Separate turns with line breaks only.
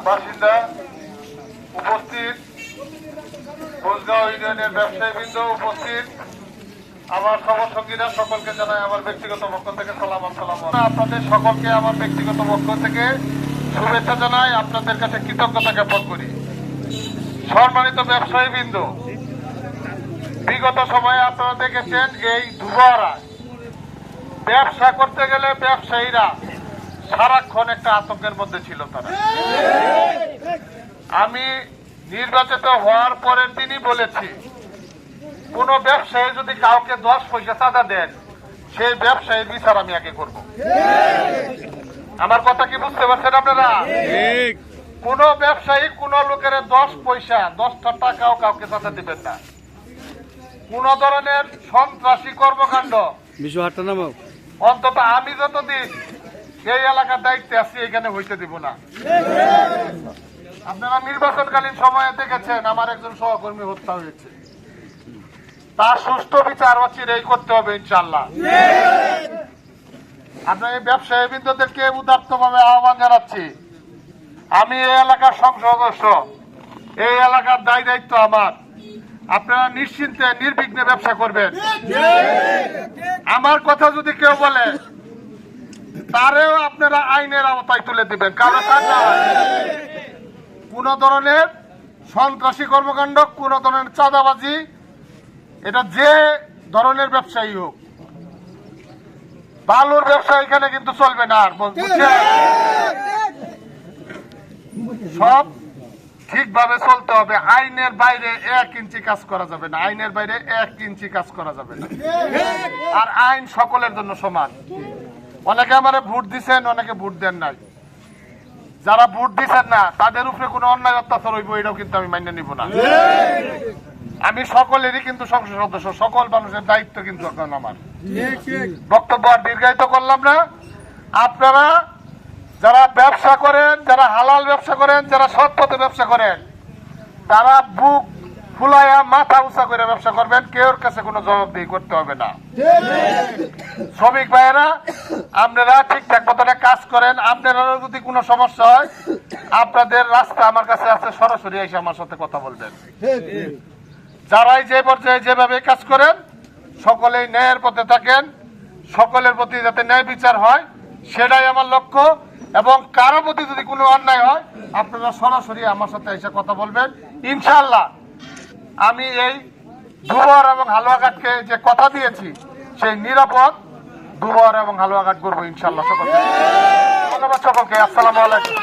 বাসিন্দা উপস্থিত, কোচগাঁও ইউনিয়নের ব্যবসায়ীবৃন্দ উপস্থিত, আমার সহসঙ্গীরা সকলকে জানাই আমার ব্যক্তিগত পক্ষ থেকে সালাম। আসসালামু আলাইকুম। আপনাদের সকলকে আমার ব্যক্তিগত পক্ষ থেকে শুভেচ্ছা জানাই, আপনাদের কাছে কৃতজ্ঞতা জ্ঞাপন করি। সম্মানিত ব্যবসায়ীবৃন্দ, বিগত সময়ে আপনারা দেখেছেন এই ধুবরা ব্যবসা করতে গেলে ব্যবসায়ীরা সারাক্ষণ একটা আতঙ্কের মধ্যে ছিল। তারা, আমি নির্বাচিত হওয়ার পরের দিনই বলেছি, কোন ব্যবসায়ী যদি কাউকে 10 পয়সা চাঁদা দেন, সেই ব্যবসায়ীর বিচার আমি আগে করব। আমার কথা কি বুঝতে পারছেন আপনারা? কোন ব্যবসায়ী কোন লোকের 10 পয়সা 10টা টাকাও কাউকে চাঁদা দিবেন না। কোন ধরনের সন্ত্রাসী কর্মকাণ্ড অন্তত আমি যতদিন এই এলাকার দায়িত্বে আছি এখানে হইতে দিব না। আপনারা নির্বাচনকালীন সময়ে দেখেছেন আমার একজন সহকর্মী হত্যা হয়েছে, তার সুষ্ঠু বিচার অচিরেই করতে হবে ইনশাআল্লাহ। আপনার এই ব্যবসায়ীবৃন্দদেরকে উদাত্তভাবে আহ্বান জানাচ্ছি, আমি এই এলাকার সংসদ সদস্য, এই এলাকার দায় দায়িত্ব আমার। আপনারা নিশ্চিন্তে নির্বিঘ্নে ব্যবসা করবেন। আমার কথা যদি কেউ বলে, তারেও আপনারা আইনের আওতায় তুলে দিবেন। কারণ কোন ধরনের সন্ত্রাসী কর্মকাণ্ড, কোন ধরনের চাঁদাবাজি, এটা যে ধরনের ব্যবসায়ী হোক, বালুর ব্যবসা এখানে কিন্তু চলবে না। আর সব ঠিকভাবে চলতে হবে। আইনের বাইরে 1 ইঞ্চি কাজ করা যাবে না, আইনের বাইরে 1 ইঞ্চি কাজ করা যাবে না। আর আইন সকলের জন্য সমান। অনেকে আমারে ভোট দিচ্ছেন, অনেকে ভোট দেন নাই। যারা ভোট দিচ্ছেন না, তাদের উপরে কোনো অন্যায় অত্যাচার হইব, এটাও কিন্তু আমি মান্য নিব না। আমি সকলেরই কিন্তু সংসদ সদস্য, সকল মানুষের দায়িত্ব কিন্তু এখন আমার। বক্তব্য আর দীর্ঘায়িত করলাম না। আপনারা যারা ব্যবসা করেন, যারা হালাল ব্যবসা করেন, যারা সৎ পথে ব্যবসা করেন, তারা বুক ফুলাইয়া মাথা উঁচা করে ব্যবসা করবেন। কেউর কাছে কোনো জবাবদিহি করতে হবে না। শ্রমিক ভাইয়েরা, আপনারা ঠিকঠাক মতনে কাজ করেন। আপনারাও যদি কোনো সমস্যা হয়, আপনাদের রাস্তা আমার কাছে আছে, সরাসরি এসে আমার সাথে কথা বলবেন। যারাই যে পর্যায়ে যেভাবে কাজ করেন, সকলেই ন্যায়ের পথে থাকেন, সকলের প্রতি যাতে ন্যায় বিচার হয়, সেটাই আমার লক্ষ্য। এবং কারো প্রতি যদি কোনো অন্যায় হয়, আপনারা সরাসরি আমার সাথে এসে কথা বলবেন। ইনশাআল্লাহ আমি এই ধুবর এবং হালুয়াঘাটকে যে কথা দিয়েছি, সেই নিরাপদ ধুবর এবং হালুয়াঘাট করবো ইনশাআল্লাহ। সকলকে ধন্যবাদ। সকলকে আসসালামু আলাইকুম।